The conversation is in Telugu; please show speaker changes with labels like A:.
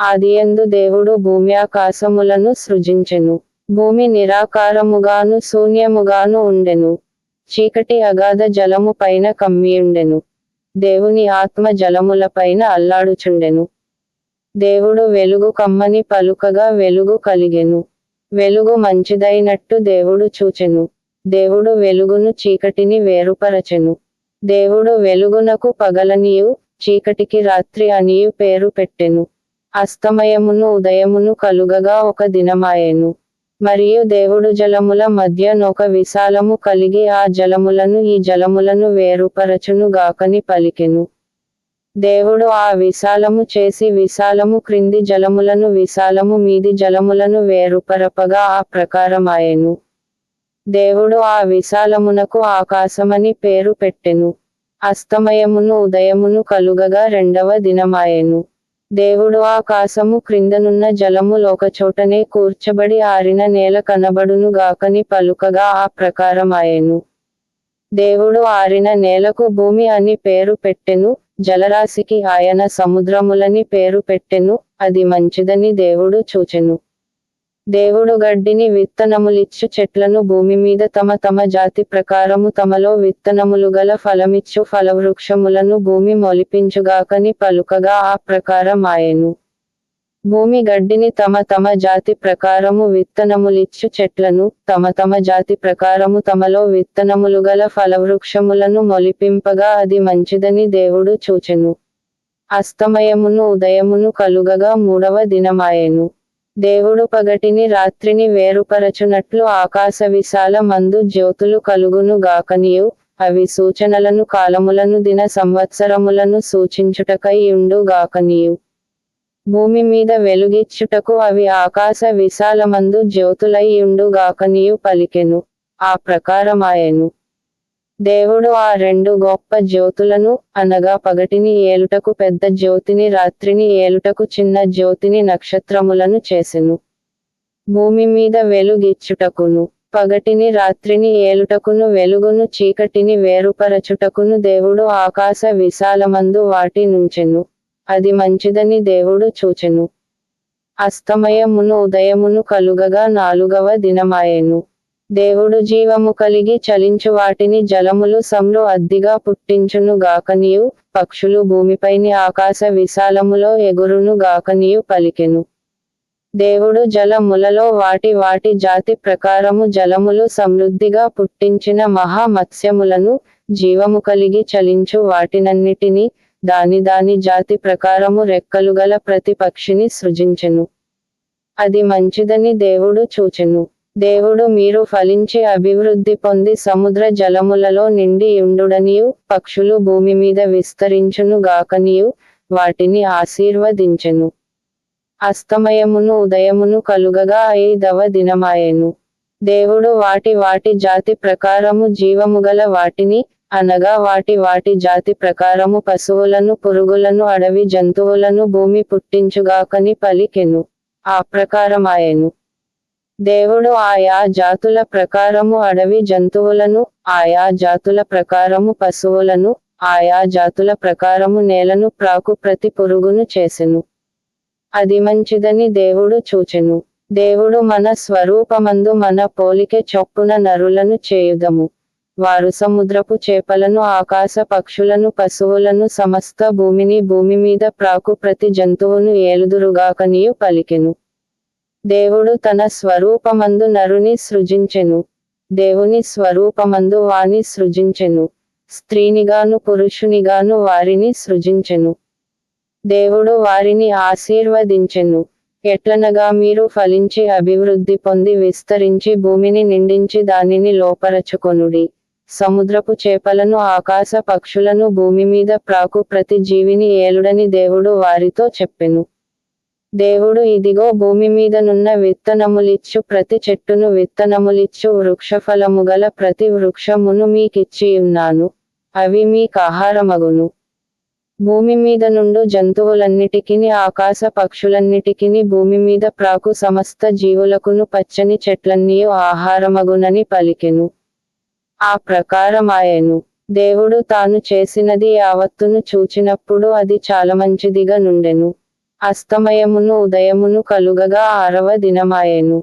A: ఆదియందు దేవుడు భూమ్యాకాశములను సృజించెను. భూమి నిరాకారముగాను శూన్యముగాను ఉండెను. చీకటి అగాధ జలము పైన కమ్మియుండెను. దేవుని ఆత్మ జలముల పైన అల్లాడుచుండెను. దేవుడు వెలుగు కమ్మని పలుకగా వెలుగు కలిగెను. వెలుగు మంచిదైనట్టు దేవుడు చూచెను. దేవుడు వెలుగును చీకటిని వేరుపరచెను. దేవుడు వెలుగునకు పగలనియు చీకటికి రాత్రి అనియు పేరు పెట్టెను. అస్తమయమును ఉదయమును కలుగగా ఒక దినమాయెను. మరియు దేవుడు జలముల మధ్య నొక విశాలము కలిగి ఆ జలములను ఈ జలములను వేరుపరచును గాకని పలికెను. దేవుడు ఆ విశాలము చేసి విశాలము క్రింది జలములను విశాలము మీది జలములను వేరుపరపగా ఆ ప్రకారమాయెను. దేవుడు ఆ విశాలమునకు ఆకాశమని పేరు పెట్టెను. అస్తమయమును ఉదయమును కలుగగా రెండవ దినమాయెను. దేవుడు ఆకాశము క్రిందనున్న జలము ఒకచోటనే కూర్చబడి ఆరిన నేల కనబడును గాకని పలుకగా ఆ ప్రకారమాయెను. దేవుడు ఆరిన నేలకు భూమి అని పేరు పెట్టెను. జలరాశికి ఆయన సముద్రములని పేరు పెట్టెను. అది మంచిదని దేవుడు చూచెను. దేవుడు గడ్డిని విత్తనములిచ్చు చెట్లను భూమి మీద తమ తమ జాతి ప్రకారము తమలో విత్తనములు గల ఫలమిచ్చు ఫలవృక్షములను భూమి మొలిపించుగాకని పలుకగా ఆ ప్రకారమాయెను. భూమి గడ్డిని తమ తమ జాతి ప్రకారము విత్తనములిచ్చు చెట్లను తమ తమ జాతి ప్రకారము తమలో విత్తనములు గల ఫలవృక్షములను మొలిపింపగా అది మంచిదని దేవుడు చూచెను. అస్తమయమును ఉదయమును కలుగగా మూడవ దినమాయెను. దేవుడు పగటిని రాత్రిని వేరుపరచునట్లు ఆకాశ విశాల మందు జ్యోతులు కలుగును గాకనియు అవి సూచనలను కాలములను దిన సంవత్సరములను సూచించుటకై యుండు గాకనియు భూమి మీద వెలుగిచ్చుటకు అవి ఆకాశ విశాలమందు జ్యోతులై యుండు గాకనియు పలికెను. ఆ ప్రకారమాయెను. దేవుడు ఆ రెండు గొప్ప జ్యోతులను అనగా పగటిని ఏలుటకు పెద్ద జ్యోతిని రాత్రిని ఏలుటకు చిన్న జ్యోతిని నక్షత్రములను చేసెను. భూమి మీద వెలుగిచ్చుటకును పగటిని రాత్రిని ఏలుటకును వెలుగును చీకటిని వేరుపరచుటకును దేవుడు ఆకాశ విశాలమందు వాటి నుంచెను. అది మంచిదని దేవుడు చూచెను. అస్తమయమును ఉదయమును కలుగగా నాలుగవ దినమాయెను. దేవుడు జీవము కలిగి చలించు వాటిని జలములు సమ్రు అద్దిగా పుట్టించును గాకనియు పక్షులు భూమిపైని ఆకాశ విశాలములో ఎగురును గాకనియు పలికెను. దేవుడు జలములలో వాటి వాటి జాతి ప్రకారము జలములు సమృద్ధిగా పుట్టించిన మహా మత్స్యములను జీవము కలిగి చలించు వాటినన్నిటినీ దాని దాని జాతి ప్రకారము రెక్కలుగల ప్రతి పక్షిని సృజించెను. అది మంచిదని దేవుడు చూచెను. దేవుడు మీరు ఫలించి అభివృద్ధి పొంది సముద్ర జలములలో నిండి యుండుడనియు పక్షులు భూమి మీద విస్తరించును గాకనియు వాటిని ఆశీర్వదించెను. అస్తమయమును ఉదయమును కలుగగా ఐదవ దినమాయెను. దేవుడు వాటి వాటి జాతి ప్రకారము జీవముగల వాటిని అనగా వాటి వాటి జాతి ప్రకారము పశువులను పురుగులను అడవి జంతువులను భూమి పుట్టించుగాకని పలికెను. ఆ ప్రకారమాయెను. దేవుడు ఆయా జాతుల ప్రకారము అడవి జంతువులను ఆయా జాతుల ప్రకారము పశువులను ఆయా జాతుల ప్రకారము నేలను ప్రాకు ప్రతి పురుగును చేసెను. అది మంచిదని దేవుడు చూచెను. దేవుడు మన స్వరూపమందు మన పోలిక చొప్పున నరులను చేయుదము. వారు సముద్రపు చేపలను ఆకాశ పక్షులను పశువులను సమస్త భూమిని భూమి మీద ప్రాకు ప్రతి జంతువును ఏలుదురుగాకనియు పలికెను. దేవుడు తన స్వరూపమందు నరుని సృజించెను. దేవుని స్వరూపమందు వాని సృజించెను. స్త్రీనిగాను పురుషునిగాను వారిని సృజించెను. దేవుడు వారిని ఆశీర్వదించెను. ఎట్లనగా మీరు ఫలించి అభివృద్ధి పొంది విస్తరించి భూమిని నిండించి దానిని లోపరచుకొనుడి. సముద్రపు చేపలను ఆకాశ పక్షులను భూమి మీద ప్రాకు ప్రతి జీవిని ఏలుడని దేవుడు వారితో చెప్పెను. దేవుడు ఇదిగో భూమి మీదనున్న విత్తనములిచ్చు ప్రతి చెట్టును విత్తనములిచ్చు వృక్షఫలముగల ప్రతి వృక్షమును మీకిచ్చియున్నాను. అవి మీకాహారమగును. భూమి మీద నుండు జంతువులన్నిటికిని ఆకాశ పక్షులన్నిటికిని భూమి మీద ప్రాకు సమస్త జీవులకును పచ్చని చెట్లన్నీయు ఆహారమగునని పలికెను. ఆ ప్రకారమాయెను. దేవుడు తాను చేసినది యావత్తును చూచినప్పుడు అది చాలా మంచిదిగా నుండెను. అస్తమయమును ఉదయమును కలుగగా 6వ దినమాయెను.